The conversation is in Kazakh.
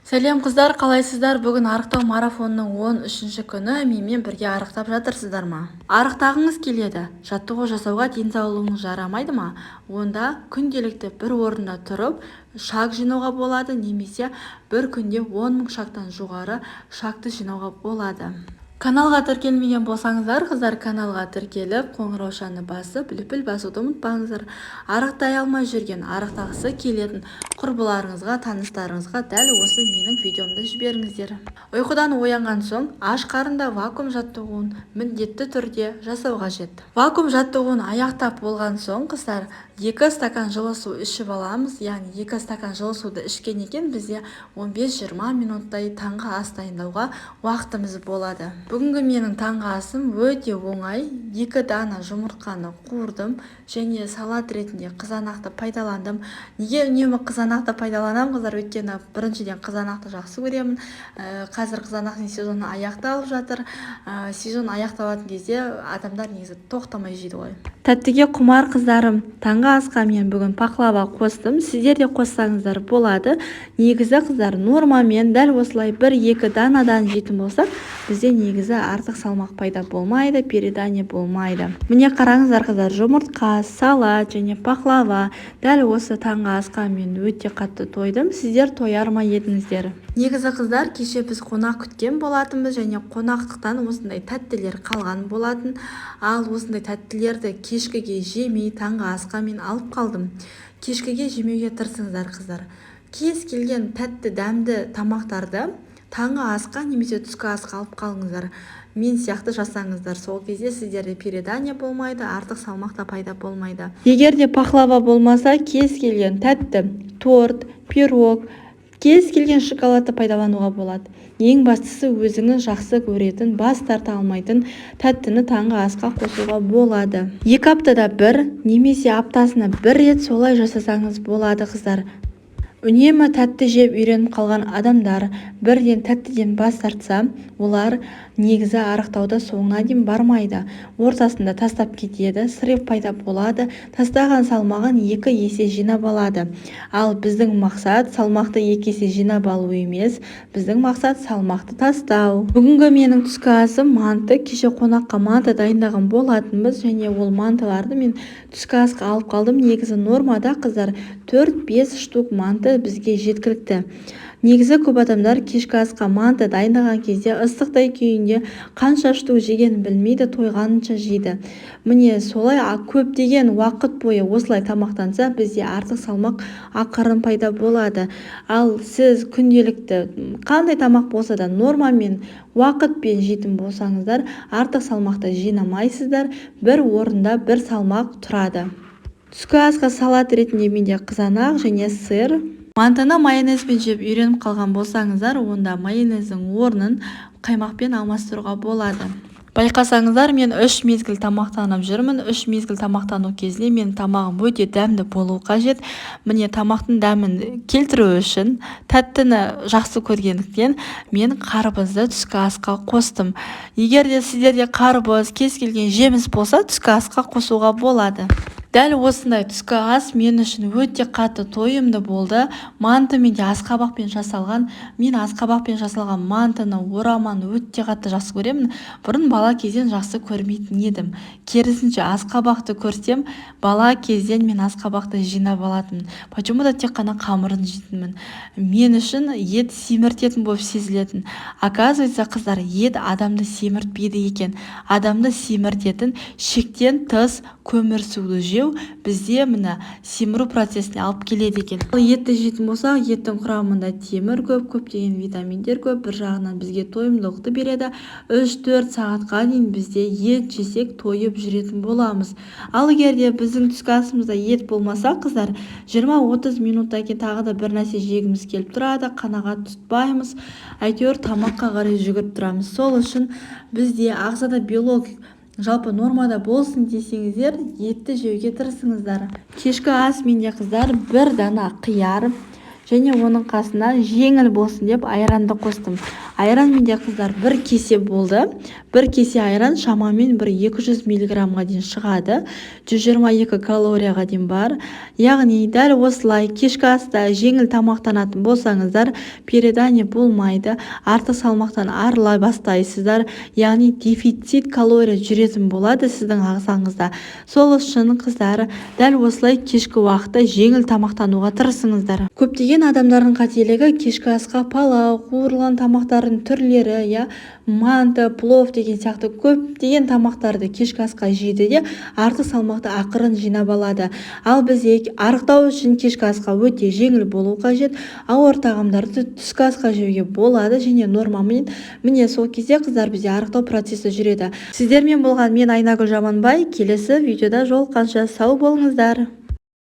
Сәлем қыздар, қалайсыздар? Бүгін арықтау марафонының 13-ші күні менімен бірге арықтап жатырсыздар ма? Арықтағыңыз келеді, жаттығу жасауға денсаулығыңыз жарамайды ма? Онда күнделікті бір орында тұрып шаг жинауға болады, немесе бір күнде 10.000 шагтан жоғары шагты жинауға болады. Каналға тіркелмеген болсаңыздар, қыздар, каналға тіркеліп, қоңыраушаны басып, лүпіл басуды ұмытпаңыздар. Арықтай алмай жүрген, арықтағысы келетін құрбыларыңызға, таныстарыңызға дәл осы менің видеомды жіберіңіздер. Ұйқыдан оянған соң аш қарында вакуум жаттығуын міндетті түрде жасау қажет. Вакуум жаттығуын аяқтап болған соң, қыздар, 2 стакан жылы су ішіп аламыз. Яғни 2 стакан жылы суды ішкен екен бізде 15-20 минуттай таңғы ас дайындауға уақытымыз болады. Бүгінгі менің таңғы асым өте оңай. 2 дана жұмыртқаны қуырдым және салат ретінде қызанақты пайдаландым. Неге үнемі қызанақты пайдаланамын, қыздар? Өйткені біріншіден қызанақты жақсы көремін. Қазір қызанақтың сезоны аяқталып жатыр. Сезон аяқталатын кезде адамдар негізі тоқтамай жейді ғой. Тәттіге құмар қыздарым, таңғы асқа мен бүгін пақлава қостым. Сіздер де қоссаңыздар болады. Негізі қыздар, нормамен дәл осылай 1-2 данадан жейтін болсақ, бізде негізі артық салмақ пайда болмайды, переедание болмайды. Міне қараңыздар қыздар, жұмыртқа, салат және пақлава. Дәл осы таңғы асқа мен өте қатты тойдым. Сіздер тояр ма едіңіздер? Негізі қыздар, кеше біз қонақ күткен болатынбыз және қонақтықтан осындай тәттілер қалған болатын. Ал осындай тәттілерді кешкіге жемей таңғы асқа мен алып қалдым. Кешкіге жемеуге тырысыңыздар қыздар. Кез келген тәтті дәмді тамақтарды таңғы асқа немесе түскі асқа алып қалыңыздар. Мен сияқты жасаңыздар. Сол кезде сіздерде переедание болмайды, артық салмақ та пайда болмайды. Егер де пақлава болмаса, кез келген тәтті торт, пирог, кез келген шоколадты пайдалануға болады. Ең бастысы өзіңіз жақсы көретін, бас тарта алмайтын тәттіні таңғы асқа қосуға болады. 2 аптада бір немесе аптасына 1 рет солай жасасаңыз болады қыздар. Үнемі тәтті жеп үйреніп қалған адамдар бірден тәттіден бас тартса, олар негізі арықтауда соңына дейін бармайды. Ортасында тастап кетеді, срыв пайда болады, тастаған салмағын 2 есе жинап алады. Ал біздің мақсат салмақты 2 есе жинап алу емес, біздің мақсат салмақты тастау. Бүгінгі менің түскі асым манты. Кеше қонаққа манты дайындаған болатынбыз және ол мантыларды мен түскі асқа алып қалдым. Негізі нормада қыздар 4-5 штук манты бізге жеткілікті. Негізі көп адамдар кешкі асқа манты дайындаған кезде ыстықтай күйінде қанша штук жеген білмейді, тойғанынша жейді. Міне солай көптеген уақыт бойы осылай тамақтанса, бізде артық салмақ ақырын пайда болады. Ал сіз күнделікті қандай тамақ болса да нормамен уақытпен жейтін болсаңыздар, артық салмақты жинамайсыздар, бір орында бір салмақ тұрады. Түскі асқа салат ретінде менде қызанақ және сыр. Мантыны майонезбен жеп үйреніп қалған болсаңыздар, онда майонездің орнын қаймақпен алмастыруға болады. Байқасаңыздар, мен 3 мезгіл тамақтанып жүрмін. 3 мезгіл тамақтану кезінде мен тамағым өте дәмді болу қажет. Міне тамақтың дәмін келтіру үшін, тәттіні жақсы көргендіктен мен қарбызды түскі асқа қостым. Егер де сіздерде қарбыз, кез келген жеміс болса, түскі асқа қосуға болады. Дәл осындай түскі ас мен үшін өте қатты тойымды болды. Манты менде асқабақпен жасалған. Мен асқабақпен жасалған мантыны, ораманы өте қатты жақсы көремін. Бұрын бала кезден жақсы көрмейтін едім. Керісінше асқабақты көрсем, бала кезден мен асқабақты жинап алатынмын. Почему-то тек қана қамырын жейтінмін. Мен үшін ет семіртетін болып сезілетін. Оказывается, қыздар, ет адамды семіртпейді екен. Адамды семіртетін шектен тыс көмірсуды жеу бізде мына семіру процесіне алып келеді екен. Етті жейтін болсақ, еттің құрамында темір көп, көптеген витаминдер көп. Бір жағынан бізге тойымдылықты береді. 3-4 сағатқа дейін бізде ет жесек тойып жүретін боламыз. Ал егер де біздің түскі асымызда ет болмаса, қыздар, 20-30 минуттан кейін тағы да бір нәрсе жегіміз келіп тұрады, қанағат тұтпаймыз. Әйтеуір тамаққа қарай жүгіріп тұрамыз. Сол үшін бізде ағзада белок жалпы нормада болсын десеңіздер, етті жеуге тырысыңыздар. Кешкі ас менде қыздар 1 дана қияр, және оның қасына жеңіл болсын деп айранды қостым. Айран менде қыздар 1 кесе болды. 1 кесе айран шамамен бір 200 миллиграммға дейін шығады. 122 калорияға дейін бар. Яғни дәл осылай кешкі аста жеңіл тамақтанатын болсаңыздар, переедание болмайды, артық салмақтан арыла бастайсыздар. Яғни дефицит калория жүретін болады сіздің ағзаңызда. Сол үшін қыздар, дәл осылай кешкі уақытта жеңіл тамақтануға тырысыңыздар. Көптеген адамдардың қателігі кешкі асқа палау, қуырылған тамақтардың түрлері, манты, плов деген сияқты көптеген тамақтарды кешкі асқа жейді де артық салмақты ақырын жинап алады. Ал бізде арықтау үшін кешкі асқа өте жеңіл болу қажет. Ауыр тағамдарды түскі асқа жеуге болады және нормамен. Міне сол кезде қыздар бізде арықтау процесі жүреді. Сіздермен болған мен Айнагүл Жаманбай. Келесі видеода жолыққанша сау болыңыздар.